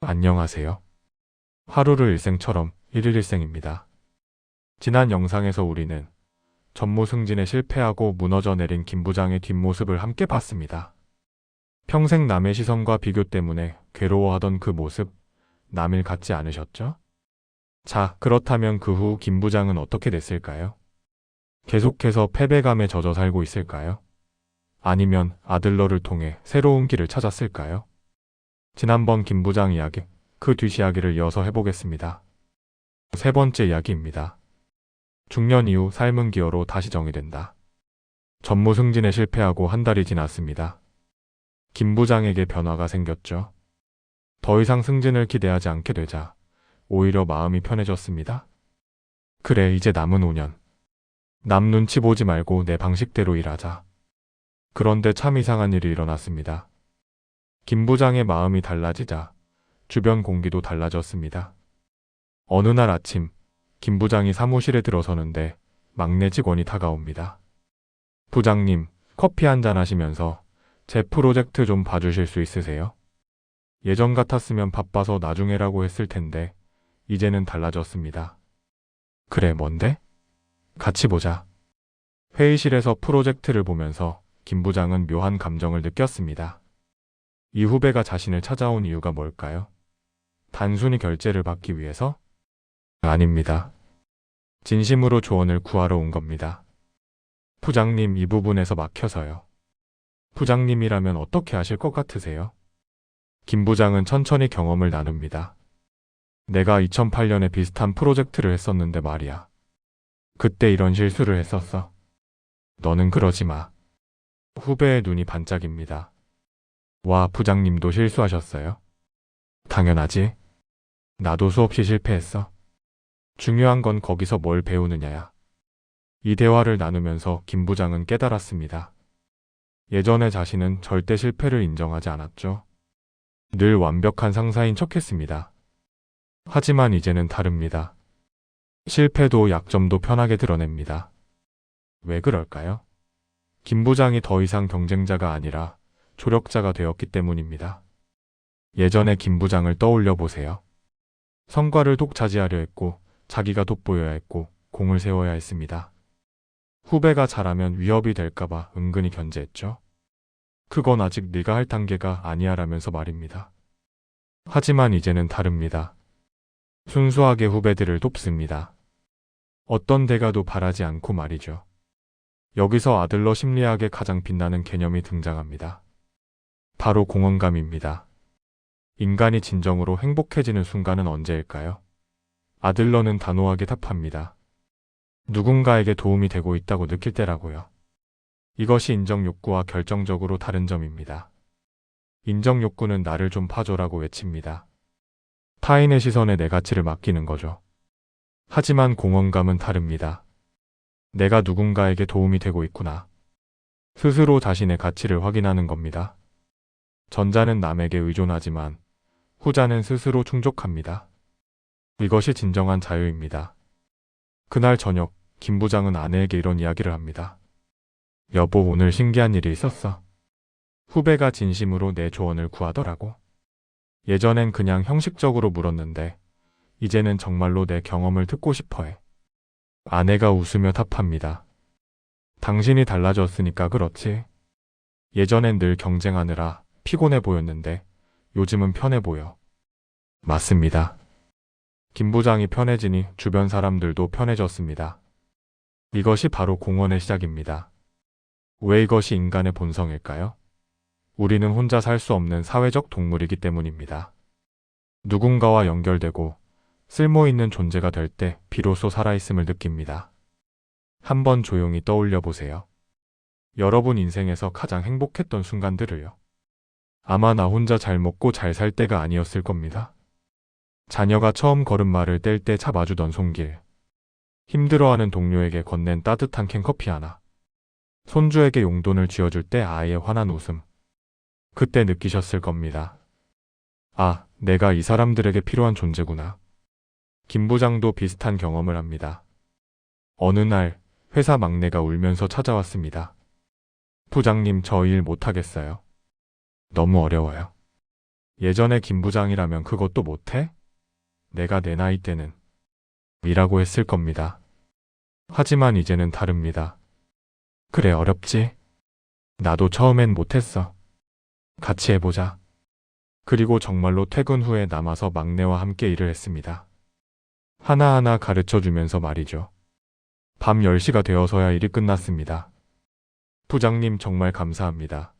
안녕하세요. 하루를 일생처럼 일일 일생입니다. 지난 영상에서 우리는 전무 승진에 실패하고 무너져 내린 김 부장의 뒷모습을 함께 봤습니다. 평생 남의 시선과 비교 때문에 괴로워하던 그 모습, 남일 같지 않으셨죠? 자, 그렇다면 그 후 김 부장은 어떻게 됐을까요? 계속해서 패배감에 젖어 살고 있을까요? 아니면 아들러를 통해 새로운 길을 찾았을까요? 지난번 김 부장 이야기, 그 뒷 이야기를 이어서 해보겠습니다. 세 번째 이야기입니다. 중년 이후 삶은 기어로 다시 정의된다. 전무 승진에 실패하고 한 달이 지났습니다. 김 부장에게 변화가 생겼죠. 더 이상 승진을 기대하지 않게 되자 오히려 마음이 편해졌습니다. 그래, 이제 남은 5년. 남 눈치 보지 말고 내 방식대로 일하자. 그런데 참 이상한 일이 일어났습니다. 김 부장의 마음이 달라지자 주변 공기도 달라졌습니다. 어느 날 아침, 김 부장이 사무실에 들어서는데 막내 직원이 다가옵니다. 부장님, 커피 한잔 하시면서 제 프로젝트 좀 봐주실 수 있으세요? 예전 같았으면 바빠서 나중에라고 했을 텐데 이제는 달라졌습니다. 그래, 뭔데? 같이 보자. 회의실에서 프로젝트를 보면서 김 부장은 묘한 감정을 느꼈습니다. 이 후배가 자신을 찾아온 이유가 뭘까요? 단순히 결제를 받기 위해서? 아닙니다. 진심으로 조언을 구하러 온 겁니다. 부장님, 이 부분에서 막혀서요. 부장님이라면 어떻게 하실 것 같으세요? 김 부장은 천천히 경험을 나눕니다. 내가 2008년에 비슷한 프로젝트를 했었는데 말이야. 그때 이런 실수를 했었어. 너는 그러지 마. 후배의 눈이 반짝입니다. 와, 부장님도 실수하셨어요? 당연하지. 나도 수없이 실패했어. 중요한 건 거기서 뭘 배우느냐야. 이 대화를 나누면서 김 부장은 깨달았습니다. 예전에 자신은 절대 실패를 인정하지 않았죠. 늘 완벽한 상사인 척했습니다. 하지만 이제는 다릅니다. 실패도 약점도 편하게 드러냅니다. 왜 그럴까요? 김 부장이 더 이상 경쟁자가 아니라 조력자가 되었기 때문입니다. 예전의 김 부장을 떠올려 보세요. 성과를 독차지하려 했고 자기가 돋보여야 했고 공을 세워야 했습니다. 후배가 잘하면 위협이 될까봐 은근히 견제했죠. 그건 아직 네가 할 단계가 아니야라면서 말입니다. 하지만 이제는 다릅니다. 순수하게 후배들을 돕습니다. 어떤 대가도 바라지 않고 말이죠. 여기서 아들러 심리학의 가장 빛나는 개념이 등장합니다. 바로 공헌감입니다. 인간이 진정으로 행복해지는 순간은 언제일까요? 아들러는 단호하게 답합니다. 누군가에게 도움이 되고 있다고 느낄 때라고요. 이것이 인정 욕구와 결정적으로 다른 점입니다. 인정 욕구는 나를 좀 봐줘라고 외칩니다. 타인의 시선에 내 가치를 맡기는 거죠. 하지만 공헌감은 다릅니다. 내가 누군가에게 도움이 되고 있구나. 스스로 자신의 가치를 확인하는 겁니다. 전자는 남에게 의존하지만 후자는 스스로 충족합니다. 이것이 진정한 자유입니다. 그날 저녁, 김 부장은 아내에게 이런 이야기를 합니다. 여보, 오늘 신기한 일이 있었어. 후배가 진심으로 내 조언을 구하더라고. 예전엔 그냥 형식적으로 물었는데 이제는 정말로 내 경험을 듣고 싶어해. 아내가 웃으며 답합니다. 당신이 달라졌으니까 그렇지. 예전엔 늘 경쟁하느라 피곤해 보였는데 요즘은 편해 보여. 맞습니다. 김 부장이 편해지니 주변 사람들도 편해졌습니다. 이것이 바로 공헌의 시작입니다. 왜 이것이 인간의 본성일까요? 우리는 혼자 살 수 없는 사회적 동물이기 때문입니다. 누군가와 연결되고 쓸모있는 존재가 될 때 비로소 살아있음을 느낍니다. 한번 조용히 떠올려 보세요. 여러분 인생에서 가장 행복했던 순간들을요. 아마 나 혼자 잘 먹고 잘 살 때가 아니었을 겁니다. 자녀가 처음 걸음마를 뗄 때 잡아주던 손길, 힘들어하는 동료에게 건넨 따뜻한 캔커피 하나, 손주에게 용돈을 쥐어줄 때 아이의 환한 웃음. 그때 느끼셨을 겁니다. 아, 내가 이 사람들에게 필요한 존재구나. 김 부장도 비슷한 경험을 합니다. 어느 날 회사 막내가 울면서 찾아왔습니다. 부장님, 저 일 못하겠어요. 너무 어려워요. 예전에 김 부장이라면 그것도 못해? 내가 내 나이 때는 이라고 했을 겁니다. 하지만 이제는 다릅니다. 그래, 어렵지. 나도 처음엔 못했어. 같이 해보자. 그리고 정말로 퇴근 후에 남아서 막내와 함께 일을 했습니다. 하나하나 가르쳐 주면서 말이죠. 밤 10시가 되어서야 일이 끝났습니다. 부장님 정말 감사합니다.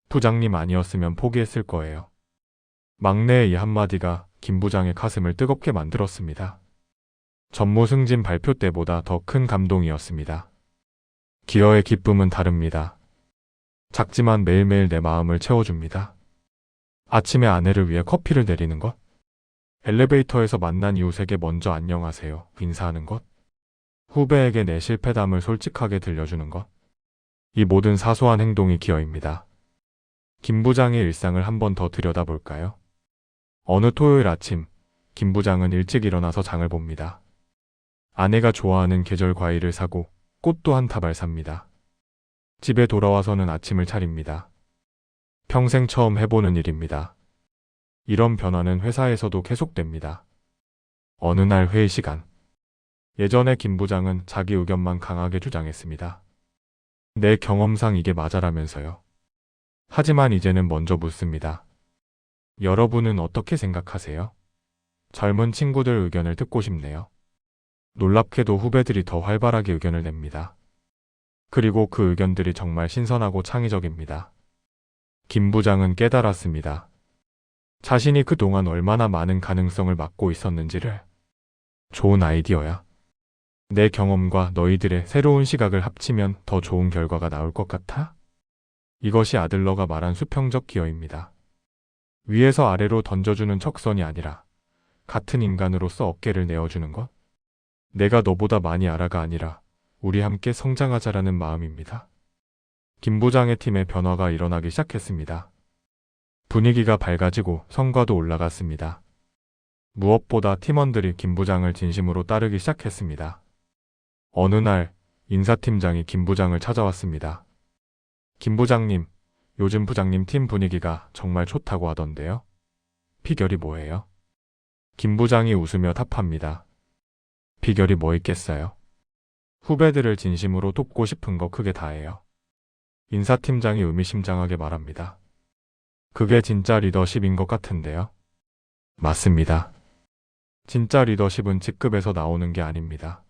부장님 아니었으면 포기했을 거예요. 막내의 이 한마디가 김 부장의 가슴을 뜨겁게 만들었습니다. 전무 승진 발표 때보다 더 큰 감동이었습니다. 기여의 기쁨은 다릅니다. 작지만 매일매일 내 마음을 채워줍니다. 아침에 아내를 위해 커피를 내리는 것, 엘리베이터에서 만난 이웃에게 먼저 안녕하세요 인사하는 것, 후배에게 내 실패담을 솔직하게 들려주는 것, 이 모든 사소한 행동이 기여입니다. 김 부장의 일상을 한 번 더 들여다볼까요? 어느 토요일 아침, 김 부장은 일찍 일어나서 장을 봅니다. 아내가 좋아하는 계절 과일을 사고 꽃도 한 타발 삽니다. 집에 돌아와서는 아침을 차립니다. 평생 처음 해보는 일입니다. 이런 변화는 회사에서도 계속됩니다. 어느 날 회의 시간. 예전에 김 부장은 자기 의견만 강하게 주장했습니다. 내 경험상 이게 맞아라면서요. 하지만 이제는 먼저 묻습니다. 여러분은 어떻게 생각하세요? 젊은 친구들 의견을 듣고 싶네요. 놀랍게도 후배들이 더 활발하게 의견을 냅니다. 그리고 그 의견들이 정말 신선하고 창의적입니다. 김 부장은 깨달았습니다. 자신이 그동안 얼마나 많은 가능성을 막고 있었는지를. 좋은 아이디어야. 내 경험과 너희들의 새로운 시각을 합치면 더 좋은 결과가 나올 것 같아? 이것이 아들러가 말한 수평적 기여입니다. 위에서 아래로 던져주는 척선이 아니라 같은 인간으로서 어깨를 내어주는 것. 내가 너보다 많이 알아가 아니라 우리 함께 성장하자라는 마음입니다. 김 부장의 팀에 변화가 일어나기 시작했습니다. 분위기가 밝아지고 성과도 올라갔습니다. 무엇보다 팀원들이 김 부장을 진심으로 따르기 시작했습니다. 어느 날 인사팀장이 김 부장을 찾아왔습니다. 김 부장님, 요즘 부장님 팀 분위기가 정말 좋다고 하던데요. 비결이 뭐예요? 김 부장이 웃으며 답합니다. 비결이 뭐 있겠어요? 후배들을 진심으로 돕고 싶은 거 그게 다예요. 인사팀장이 의미심장하게 말합니다. 그게 진짜 리더십인 것 같은데요. 맞습니다. 진짜 리더십은 직급에서 나오는 게 아닙니다.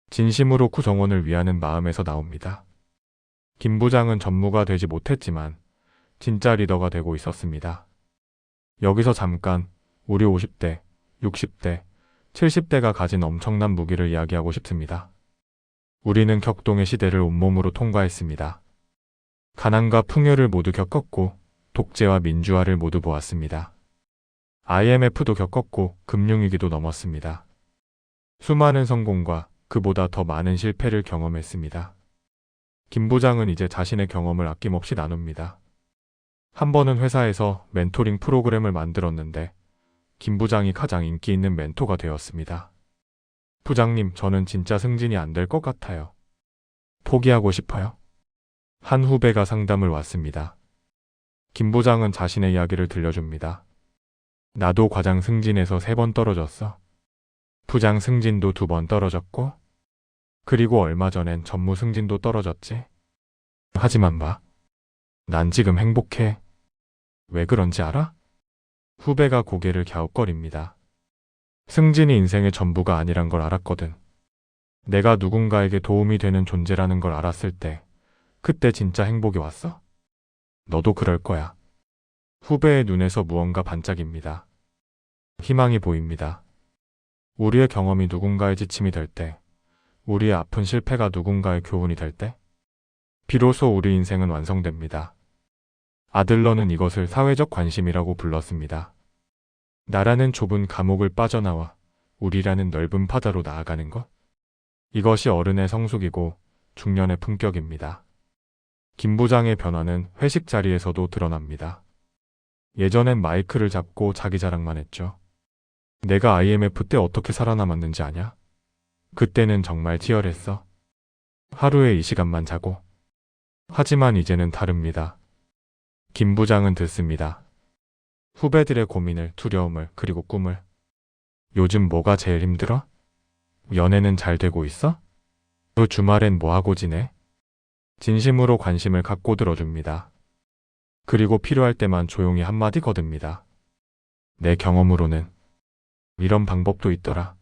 진심으로 구성원을 위하는 마음에서 나옵니다. 김 부장은 전무가 되지 못했지만 진짜 리더가 되고 있었습니다. 여기서 잠깐 우리 50대, 60대, 70대가 가진 엄청난 무기를 이야기하고 싶습니다. 우리는 격동의 시대를 온몸으로 통과했습니다. 가난과 풍요를 모두 겪었고 독재와 민주화를 모두 보았습니다. IMF도 겪었고 금융위기도 넘었습니다. 수많은 성공과 그보다 더 많은 실패를 경험했습니다. 김 부장은 이제 자신의 경험을 아낌없이 나눕니다. 한 번은 회사에서 멘토링 프로그램을 만들었는데 김 부장이 가장 인기 있는 멘토가 되었습니다. 부장님, 저는 진짜 승진이 안 될 것 같아요. 포기하고 싶어요? 한 후배가 상담을 왔습니다. 김 부장은 자신의 이야기를 들려줍니다. 나도 과장 승진에서 3번 떨어졌어. 부장 승진도 2번 떨어졌고, 그리고 얼마 전엔 전무 승진도 떨어졌지. 하지만 봐. 난 지금 행복해. 왜 그런지 알아? 후배가 고개를 갸웃거립니다. 승진이 인생의 전부가 아니란 걸 알았거든. 내가 누군가에게 도움이 되는 존재라는 걸 알았을 때, 그때 진짜 행복이 왔어. 너도 그럴 거야. 후배의 눈에서 무언가 반짝입니다. 희망이 보입니다. 우리의 경험이 누군가의 지침이 될 때, 우리의 아픈 실패가 누군가의 교훈이 될 때, 비로소 우리 인생은 완성됩니다. 아들러는 이것을 사회적 관심이라고 불렀습니다. 나라는 좁은 감옥을 빠져나와 우리라는 넓은 바다로 나아가는 것. 이것이 어른의 성숙이고 중년의 품격입니다. 김 부장의 변화는 회식 자리에서도 드러납니다. 예전엔 마이크를 잡고 자기 자랑만 했죠. 내가 IMF 때 어떻게 살아남았는지 아냐? 그때는 정말 치열했어. 하루에 이 시간만 자고. 하지만 이제는 다릅니다. 김 부장은 듣습니다. 후배들의 고민을, 두려움을, 그리고 꿈을. 요즘 뭐가 제일 힘들어? 연애는 잘 되고 있어? 그 주말엔 뭐 하고 지내? 진심으로 관심을 갖고 들어줍니다. 그리고 필요할 때만 조용히 한마디 거듭니다. 내 경험으로는 이런 방법도 있더라.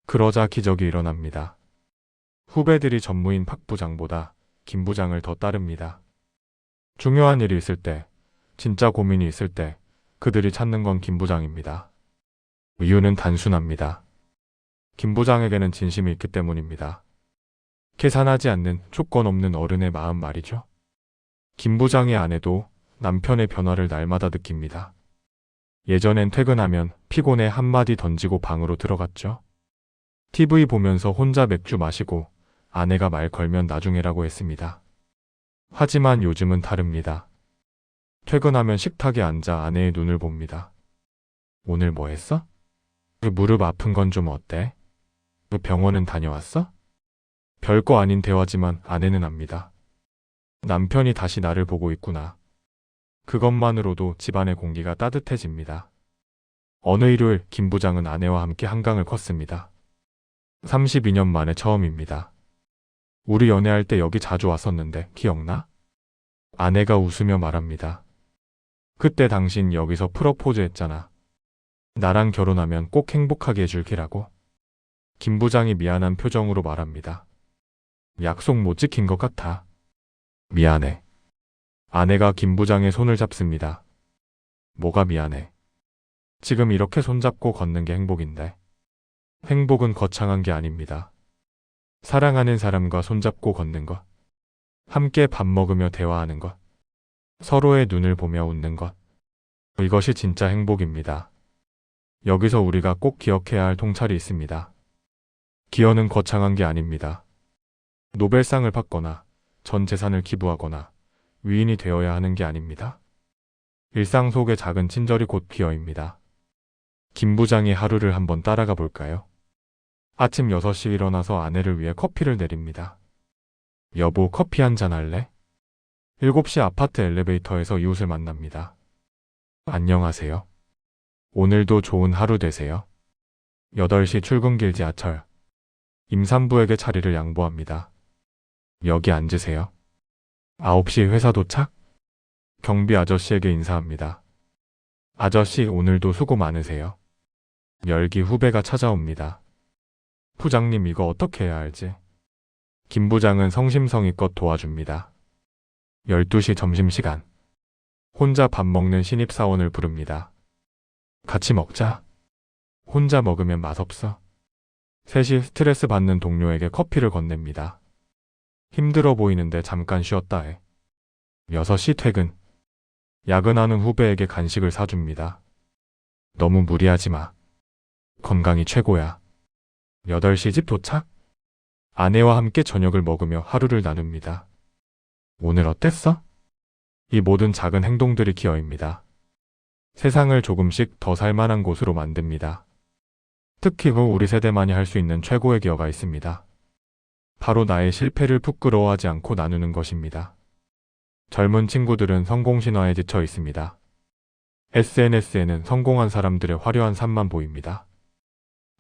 그러자 기적이 일어납니다. 후배들이 전무인 박 부장보다 김 부장을 더 따릅니다. 중요한 일이 있을 때, 진짜 고민이 있을 때 그들이 찾는 건 김 부장입니다. 이유는 단순합니다. 김 부장에게는 진심이 있기 때문입니다. 계산하지 않는 조건 없는 어른의 마음 말이죠. 김 부장의 아내도 남편의 변화를 날마다 느낍니다. 예전엔 퇴근하면 피곤해 한마디 던지고 방으로 들어갔죠. TV 보면서 혼자 맥주 마시고 아내가 말 걸면 나중에라고 했습니다. 하지만 요즘은 다릅니다. 퇴근하면 식탁에 앉아 아내의 눈을 봅니다. 오늘 뭐 했어? 그 무릎 아픈 건 좀 어때? 그 병원은 다녀왔어? 별거 아닌 대화지만 아내는 압니다. 남편이 다시 나를 보고 있구나. 그것만으로도 집안의 공기가 따뜻해집니다. 어느 일요일 김 부장은 아내와 함께 한강을 걷습니다. 32년 만에 처음입니다. 우리 연애할 때 여기 자주 왔었는데 기억나? 아내가 웃으며 말합니다. 그때 당신 여기서 프러포즈 했잖아. 나랑 결혼하면 꼭 행복하게 해줄게라고. 김 부장이 미안한 표정으로 말합니다. 약속 못 지킨 것 같아. 미안해. 아내가 김 부장의 손을 잡습니다. 뭐가 미안해? 지금 이렇게 손잡고 걷는 게 행복인데. 행복은 거창한 게 아닙니다. 사랑하는 사람과 손잡고 걷는 것. 함께 밥 먹으며 대화하는 것. 서로의 눈을 보며 웃는 것. 이것이 진짜 행복입니다. 여기서 우리가 꼭 기억해야 할 통찰이 있습니다. 기여는 거창한 게 아닙니다. 노벨상을 받거나 전 재산을 기부하거나 위인이 되어야 하는 게 아닙니다. 일상 속의 작은 친절이 곧 기여입니다. 김 부장의 하루를 한번 따라가 볼까요? 아침 6시 일어나서 아내를 위해 커피를 내립니다. 여보, 커피 한잔 할래? 7시 아파트 엘리베이터에서 이웃을 만납니다. 안녕하세요. 오늘도 좋은 하루 되세요. 8시 출근길 지하철. 임산부에게 자리를 양보합니다. 여기 앉으세요. 9시 회사 도착. 경비 아저씨에게 인사합니다. 아저씨, 오늘도 수고 많으세요. 열기 후배가 찾아옵니다. 부장님, 이거 어떻게 해야 할지. 김 부장은 성심성의껏 도와줍니다. 12시 점심시간. 혼자 밥 먹는 신입사원을 부릅니다. 같이 먹자. 혼자 먹으면 맛없어. 3시 스트레스 받는 동료에게 커피를 건넵니다. 힘들어 보이는데 잠깐 쉬었다 해. 6시 퇴근. 야근하는 후배에게 간식을 사줍니다. 너무 무리하지 마. 건강이 최고야. 8시 집 도착. 아내와 함께 저녁을 먹으며 하루를 나눕니다. 오늘 어땠어? 이 모든 작은 행동들이 기여입니다. 세상을 조금씩 더 살만한 곳으로 만듭니다. 특히 우리 세대만이 할 수 있는 최고의 기여가 있습니다. 바로 나의 실패를 부끄러워하지 않고 나누는 것입니다. 젊은 친구들은 성공 신화에 지쳐 있습니다. SNS에는 성공한 사람들의 화려한 삶만 보입니다.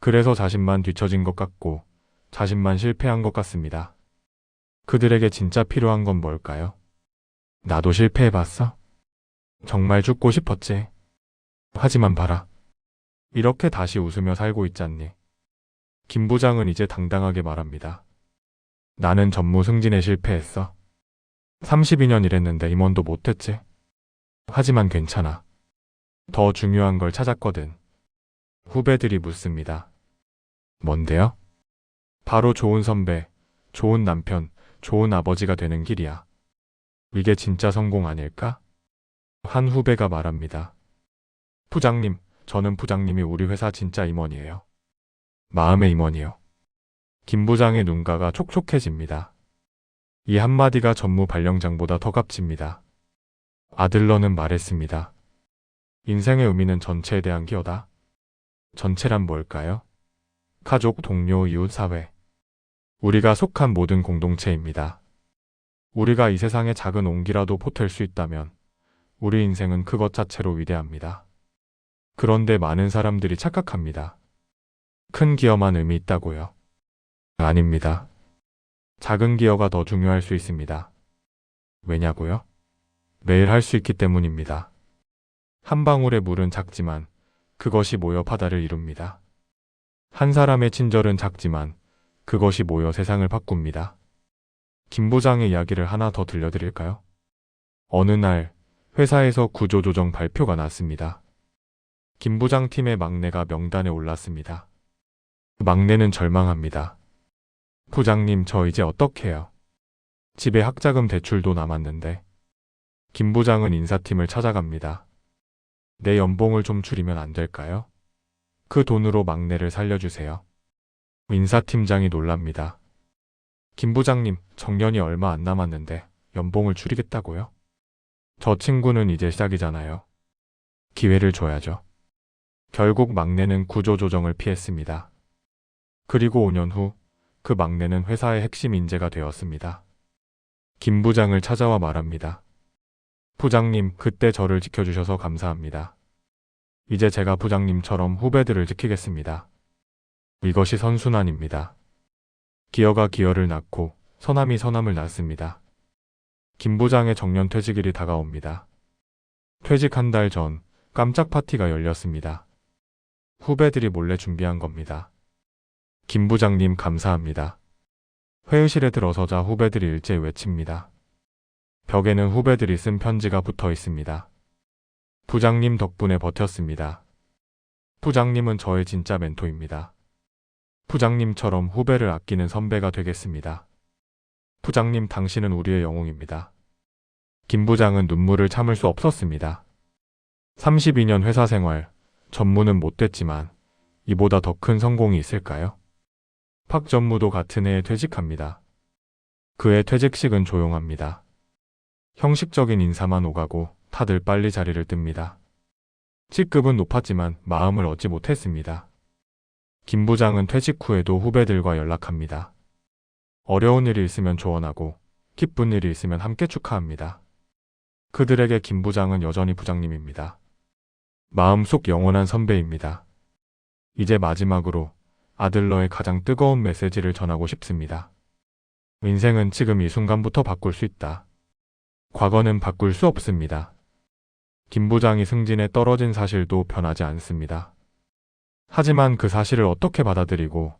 그래서 자신만 뒤처진 것 같고 자신만 실패한 것 같습니다. 그들에게 진짜 필요한 건 뭘까요? 나도 실패해봤어? 정말 죽고 싶었지. 하지만 봐라. 이렇게 다시 웃으며 살고 있잖니. 김 부장은 이제 당당하게 말합니다. 나는 전무 승진에 실패했어. 32년 일했는데 임원도 못했지. 하지만 괜찮아. 더 중요한 걸 찾았거든. 후배들이 묻습니다. 뭔데요? 바로 좋은 선배, 좋은 남편, 좋은 아버지가 되는 길이야. 이게 진짜 성공 아닐까? 한 후배가 말합니다. 부장님, 저는 부장님이 우리 회사 진짜 임원이에요. 마음의 임원이요. 김 부장의 눈가가 촉촉해집니다. 이 한마디가 전무 발령장보다 더 값집니다. 아들러는 말했습니다. 인생의 의미는 전체에 대한 기여다. 전체란 뭘까요? 가족, 동료, 이웃, 사회. 우리가 속한 모든 공동체입니다. 우리가 이 세상에 작은 온기라도 보탤 수 있다면 우리 인생은 그것 자체로 위대합니다. 그런데 많은 사람들이 착각합니다. 큰 기여만 의미 있다고요. 아닙니다. 작은 기여가 더 중요할 수 있습니다. 왜냐고요? 매일 할 수 있기 때문입니다. 한 방울의 물은 작지만 그것이 모여 바다를 이룹니다. 한 사람의 친절은 작지만 그것이 모여 세상을 바꿉니다. 김 부장의 이야기를 하나 더 들려드릴까요? 어느 날 회사에서 구조조정 발표가 났습니다. 김 부장 팀의 막내가 명단에 올랐습니다. 막내는 절망합니다. 부장님, 저 이제 어떡해요? 집에 학자금 대출도 남았는데. 김 부장은 인사팀을 찾아갑니다. 내 연봉을 좀 줄이면 안 될까요? 그 돈으로 막내를 살려주세요. 인사팀장이 놀랍니다. 김 부장님, 정년이 얼마 안 남았는데 연봉을 줄이겠다고요? 저 친구는 이제 시작이잖아요. 기회를 줘야죠. 결국 막내는 구조조정을 피했습니다. 그리고 5년 후 그 막내는 회사의 핵심 인재가 되었습니다. 김 부장을 찾아와 말합니다. 부장님, 그때 저를 지켜주셔서 감사합니다. 이제 제가 부장님처럼 후배들을 지키겠습니다. 이것이 선순환입니다. 기여가 기여를 낳고 선함이 선함을 낳습니다. 김 부장의 정년 퇴직일이 다가옵니다. 퇴직 한 달 전 깜짝 파티가 열렸습니다. 후배들이 몰래 준비한 겁니다. 김 부장님 감사합니다. 회의실에 들어서자 후배들이 일제히 외칩니다. 벽에는 후배들이 쓴 편지가 붙어 있습니다. 부장님 덕분에 버텼습니다. 부장님은 저의 진짜 멘토입니다. 부장님처럼 후배를 아끼는 선배가 되겠습니다. 부장님, 당신은 우리의 영웅입니다. 김 부장은 눈물을 참을 수 없었습니다. 32년 회사 생활, 전무는 못 됐지만 이보다 더 큰 성공이 있을까요? 박 전무도 같은 해에 퇴직합니다. 그의 퇴직식은 조용합니다. 형식적인 인사만 오가고 다들 빨리 자리를 뜹니다. 직급은 높았지만 마음을 얻지 못했습니다. 김 부장은 퇴직 후에도 후배들과 연락합니다. 어려운 일이 있으면 조언하고 기쁜 일이 있으면 함께 축하합니다. 그들에게 김 부장은 여전히 부장님입니다. 마음속 영원한 선배입니다. 이제 마지막으로 아들러의 가장 뜨거운 메시지를 전하고 싶습니다. 인생은 지금 이 순간부터 바꿀 수 있다. 과거는 바꿀 수 없습니다. 김 부장이 승진에 떨어진 사실도 변하지 않습니다. 하지만 그 사실을 어떻게 받아들이고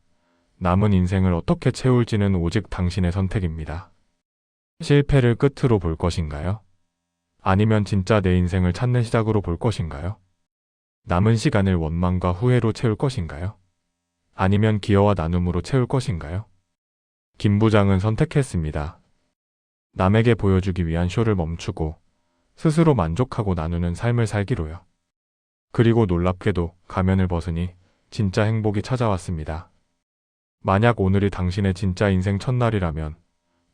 남은 인생을 어떻게 채울지는 오직 당신의 선택입니다. 실패를 끝으로 볼 것인가요? 아니면 진짜 내 인생을 찾는 시작으로 볼 것인가요? 남은 시간을 원망과 후회로 채울 것인가요? 아니면 기여와 나눔으로 채울 것인가요? 김 부장은 선택했습니다. 남에게 보여주기 위한 쇼를 멈추고 스스로 만족하고 나누는 삶을 살기로요. 그리고 놀랍게도 가면을 벗으니 진짜 행복이 찾아왔습니다. 만약 오늘이 당신의 진짜 인생 첫날이라면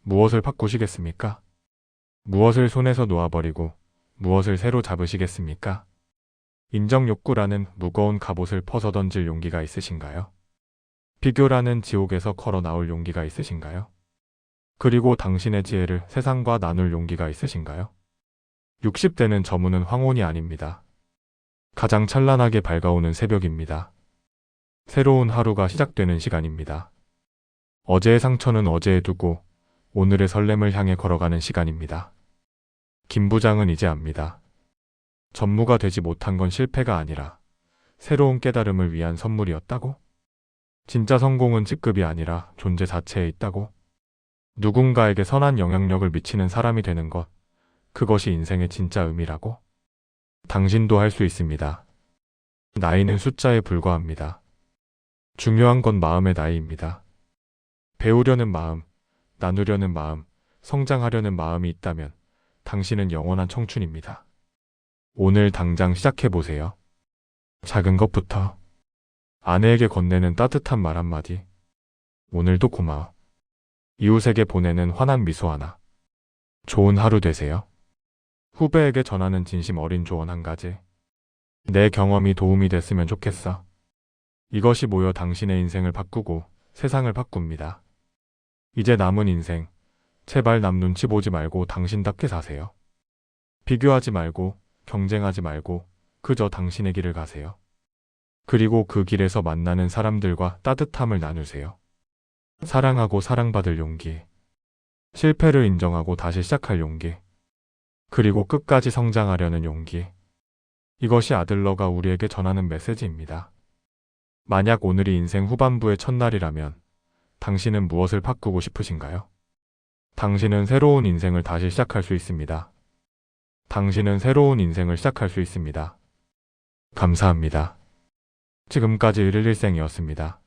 무엇을 바꾸시겠습니까? 무엇을 손에서 놓아버리고 무엇을 새로 잡으시겠습니까? 인정 욕구라는 무거운 갑옷을 벗어던질 용기가 있으신가요? 비교라는 지옥에서 걸어 나올 용기가 있으신가요? 그리고 당신의 지혜를 세상과 나눌 용기가 있으신가요? 60대는 저무는 황혼이 아닙니다. 가장 찬란하게 밝아오는 새벽입니다. 새로운 하루가 시작되는 시간입니다. 어제의 상처는 어제에 두고 오늘의 설렘을 향해 걸어가는 시간입니다. 김 부장은 이제 압니다. 전무가 되지 못한 건 실패가 아니라 새로운 깨달음을 위한 선물이었다고? 진짜 성공은 직급이 아니라 존재 자체에 있다고? 누군가에게 선한 영향력을 미치는 사람이 되는 것, 그것이 인생의 진짜 의미라고? 당신도 할 수 있습니다. 나이는 숫자에 불과합니다. 중요한 건 마음의 나이입니다. 배우려는 마음, 나누려는 마음, 성장하려는 마음이 있다면 당신은 영원한 청춘입니다. 오늘 당장 시작해보세요. 작은 것부터. 아내에게 건네는 따뜻한 말 한마디. 오늘도 고마워. 이웃에게 보내는 환한 미소 하나. 좋은 하루 되세요. 후배에게 전하는 진심 어린 조언 한 가지. 내 경험이 도움이 됐으면 좋겠어. 이것이 모여 당신의 인생을 바꾸고 세상을 바꿉니다. 이제 남은 인생, 제발 남 눈치 보지 말고 당신답게 사세요. 비교하지 말고, 경쟁하지 말고, 그저 당신의 길을 가세요. 그리고 그 길에서 만나는 사람들과 따뜻함을 나누세요. 사랑하고 사랑받을 용기. 실패를 인정하고 다시 시작할 용기. 그리고 끝까지 성장하려는 용기. 이것이 아들러가 우리에게 전하는 메시지입니다. 만약 오늘이 인생 후반부의 첫날이라면 당신은 무엇을 바꾸고 싶으신가요? 당신은 새로운 인생을 다시 시작할 수 있습니다. 당신은 새로운 인생을 시작할 수 있습니다. 감사합니다. 지금까지 111생이었습니다.